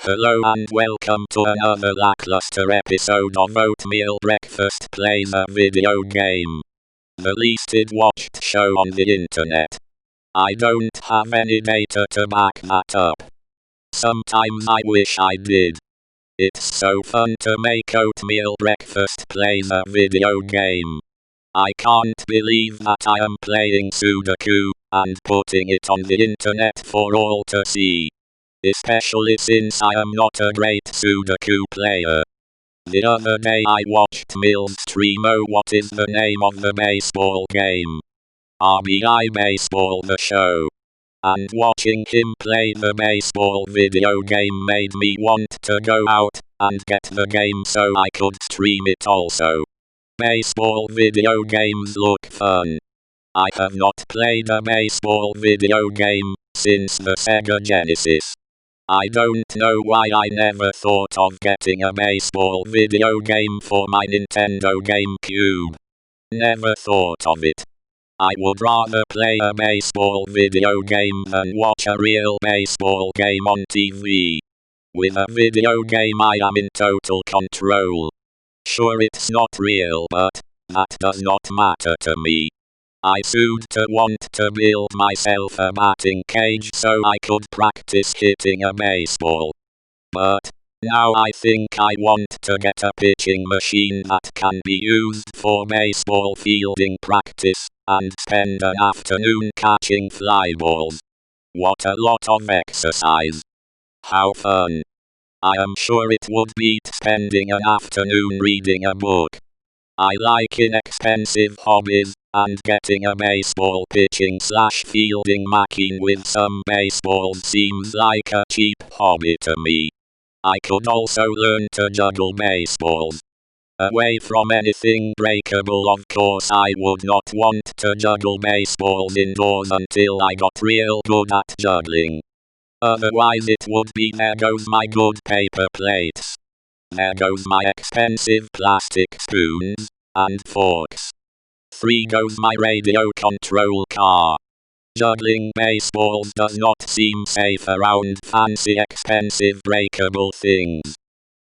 Hello and welcome to another lackluster episode of Oatmeal Breakfast Plays a Video Game. The least watched show on the internet. I don't have any data to back that up. Sometimes I wish I did. It's so fun to make Oatmeal Breakfast Plays a Video Game. I can't believe that I am playing ksudoku and putting it on the internet for all to see. Especially since I am not a great ksudoku player. The other day I watched Mill's stream. What is the name of the baseball game? RBI Baseball the show. And watching him play the baseball video game made me want to go out and get the game so I could stream it also. Baseball video games look fun. I have not played a baseball video game since the Sega Genesis. I don't know why I never thought of getting a baseball video game for my Nintendo GameCube. Never thought of it. I would rather play a baseball video game than watch a real baseball game on TV. With a video game I am in total control. Sure, it's not real, but that does not matter to me. I to want to build myself a batting cage so I could practice hitting a baseball. But now I think I want to get a pitching machine that can be used for baseball fielding practice, and spend an afternoon catching fly balls. What a lot of exercise. How fun. I am sure it would beat spending an afternoon reading a book. I like inexpensive hobbies, and getting a baseball pitching/fielding machine with some baseballs seems like a cheap hobby to me. I could also learn to juggle baseballs. Away from anything breakable, of course. I would not want to juggle baseballs indoors until I got real good at juggling. Otherwise it would be there goes my good paper plates. There goes my expensive plastic spoons and forks. 3 goes my radio control car. Juggling baseballs does not seem safe around fancy expensive breakable things.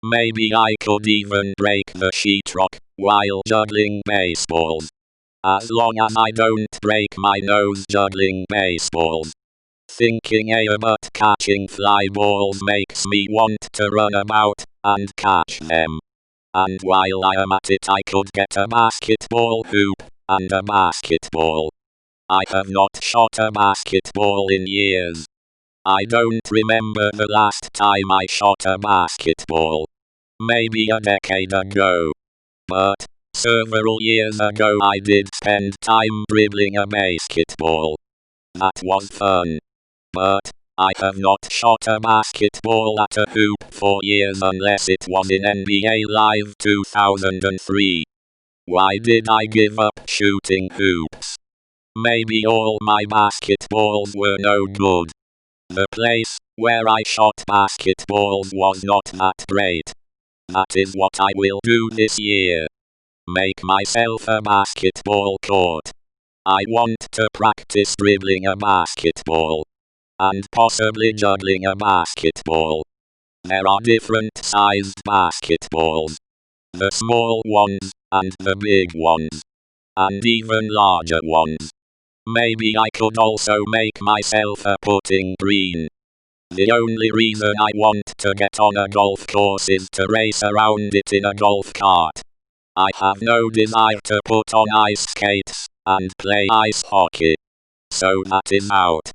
Maybe I could even break the sheetrock while juggling baseballs. As long as I don't break my nose juggling baseballs. Thinking about catching fly balls makes me want to run about and catch them. And while I am at it I could get a basketball hoop and a basketball. I have not shot a basketball in years. I don't remember the last time I shot a basketball. Maybe a decade ago. But several years ago I did spend time dribbling a basketball. That was fun. But I have not shot a basketball at a hoop for years unless it was in NBA Live 2003. Why did I give up shooting hoops? Maybe all my basketballs were no good. The place where I shot basketballs was not that great. That is what I will do this year. Make myself a basketball court. I want to practice dribbling a basketball. And possibly juggling a basketball. There are different sized basketballs. The small ones, and the big ones. And even larger ones. Maybe I could also make myself a putting green. The only reason I want to get on a golf course is to race around it in a golf cart. I have no desire to put on ice skates and play ice hockey. So that is out.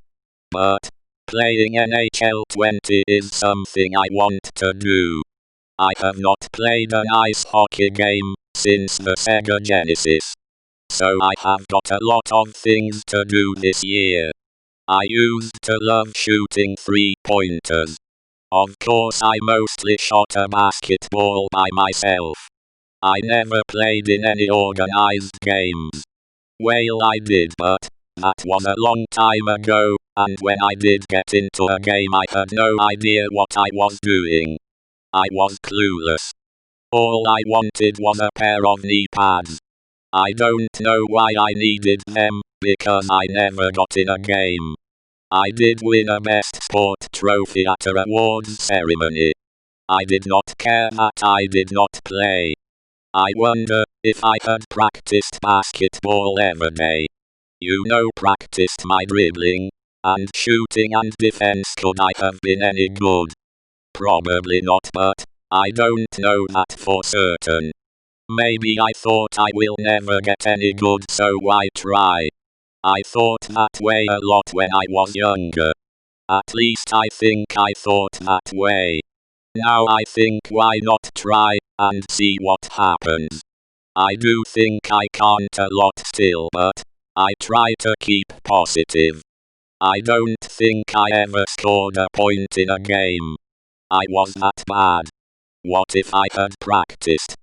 But playing NHL 20 is something I want to do. I have not played an ice hockey game since the Sega Genesis. So I have got a lot of things to do this year. I used to love shooting 3-pointers. Of course I mostly shot a basketball by myself. I never played in any organized games. Well, I did, but that was a long time ago, and when I did get into a game I had no idea what I was doing. I was clueless. All I wanted was a pair of knee pads. I don't know why I needed them, because I never got in a game. I did win a Best Sport trophy at a awards ceremony. I did not care that I did not play. I wonder if I had practiced basketball every day. Practiced my dribbling and shooting and defense. Could I have been any good? Probably not, but I don't know that for certain. Maybe I thought I will never get any good, so why try? I thought that way a lot when I was younger. At least I think I thought that way. Now I think, why not try and see what happens? I do think I can't a lot still, but I try to keep positive. I don't think I ever scored a point in a game. I was that bad. What if I had practiced?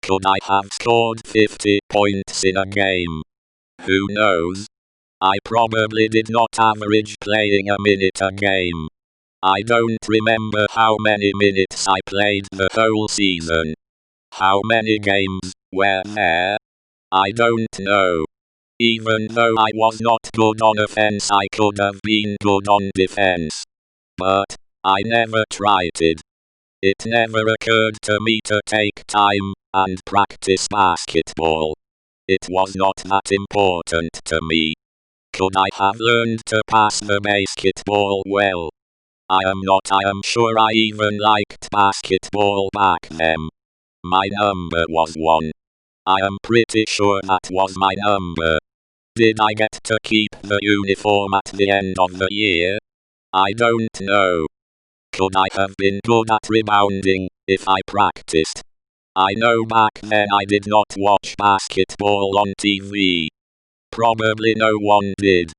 Could I have scored 50 points in a game? Who knows? I probably did not average playing a minute a game. I don't remember how many minutes I played the whole season. How many games were there? I don't know. Even though I was not good on offense, I could have been good on defense. But I never tried it. It never occurred to me to take time and practice basketball. It was not that important to me. Could I have learned to pass the basketball well? I am sure I even liked basketball back then. My number was 1. I am pretty sure that was my number. Did I get to keep the uniform at the end of the year? I don't know. Could I have been good at rebounding if I practiced? I know back then I did not watch basketball on TV. Probably no one did.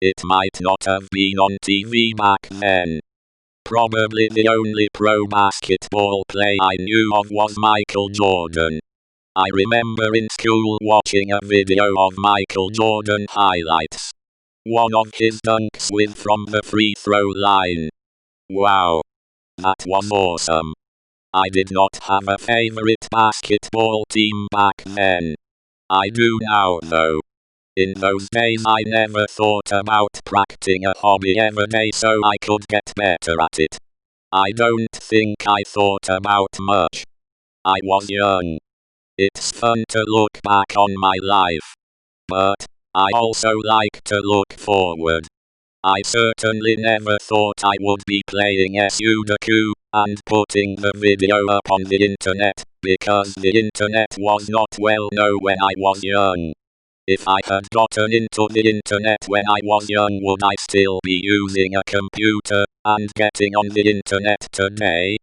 It might not have been on TV back then. Probably the only pro basketball player I knew of was Michael Jordan. I remember in school watching a video of Michael Jordan highlights. One of his dunks with from the free throw line. Wow. That was awesome. I did not have a favorite basketball team back then. I do now though. In those days I never thought about practicing a hobby every day so I could get better at it. I don't think I thought about much. I was young. It's fun to look back on my life. But I also like to look forward. I certainly never thought I would be playing ksudoku and putting the video up on the internet, because the internet was not well known when I was young. If I had gotten into the internet when I was young, would I still be using a computer and getting on the internet today?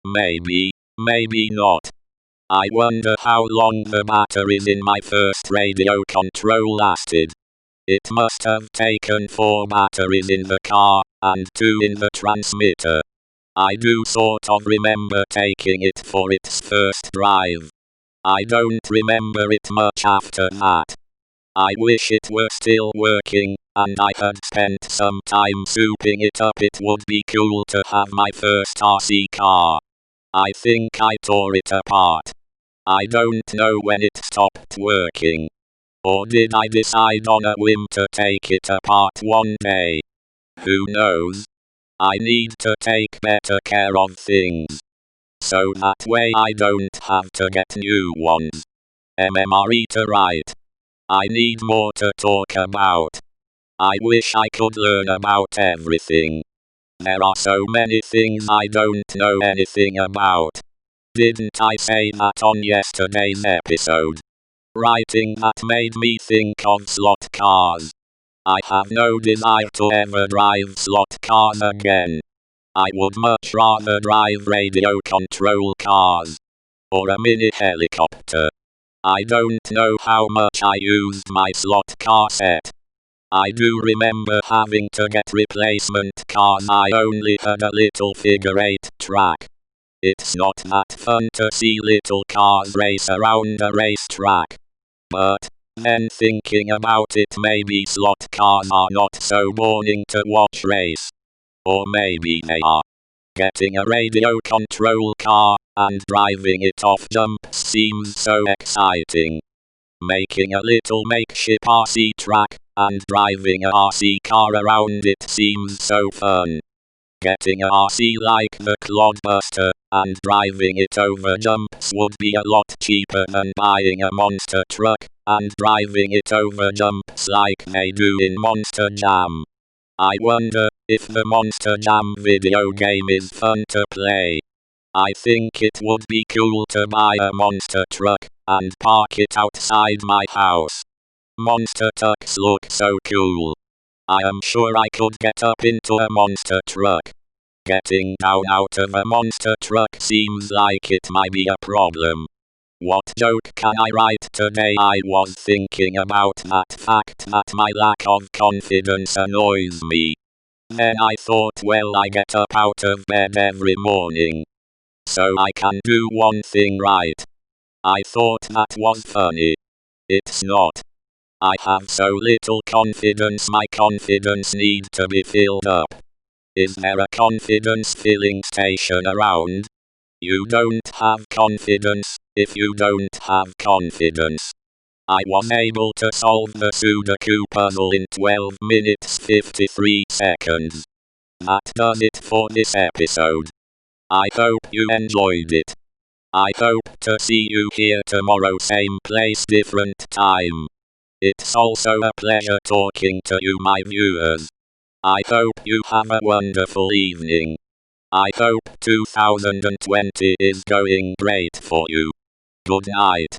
Maybe, maybe not. I wonder how long the batteries in my first radio control lasted. It must have taken 4 batteries in the car and 2 in the transmitter. I do sort of remember taking it for its first drive. I don't remember it much after that. I wish it were still working, and I had spent some time souping it up. It would be cool to have my first RC car. I think I tore it apart. I don't know when it stopped working. Or did I decide on a whim to take it apart one day? Who knows? I need to take better care of things. So that way I don't have to get new ones. MMRE to write. I need more to talk about. I wish I could learn about everything. There are so many things I don't know anything about. Didn't I say that on yesterday's episode? Writing that made me think of slot cars. I have no desire to ever drive slot cars again. I would much rather drive radio control cars. Or a mini helicopter. I don't know how much I used my slot car set. I do remember having to get replacement cars. I only had a little figure-8 track. It's not that fun to see little cars race around a racetrack. But then thinking about it, maybe slot cars are not so boring to watch race. Or maybe they are. Getting a radio control car and driving it off jumps seems so exciting. Making a little makeshift RC track and driving a RC car around it seems so fun. Getting a RC like the Clodbuster and driving it over jumps would be a lot cheaper than buying a monster truck and driving it over jumps like they do in Monster Jam. I wonder if the Monster Jam video game is fun to play. I think it would be cool to buy a monster truck and park it outside my house. Monster trucks look so cool. I am sure I could get up into a monster truck. Getting down out of a monster truck seems like it might be a problem. What joke can I write today? I was thinking about that fact that my lack of confidence annoys me. Then I thought, well, I get up out of bed every morning, so I can do one thing right. I thought that was funny. It's not. I have so little confidence, my confidence needs to be filled up. Is there a confidence filling station around? You don't have confidence if you don't have confidence. I was able to solve the ksudoku puzzle in 12 minutes 53 seconds. That does it for this episode. I hope you enjoyed it. I hope to see you here tomorrow, same place, different time. It's also a pleasure talking to you, my viewers. I hope you have a wonderful evening. I hope 2020 is going great for you. Good night.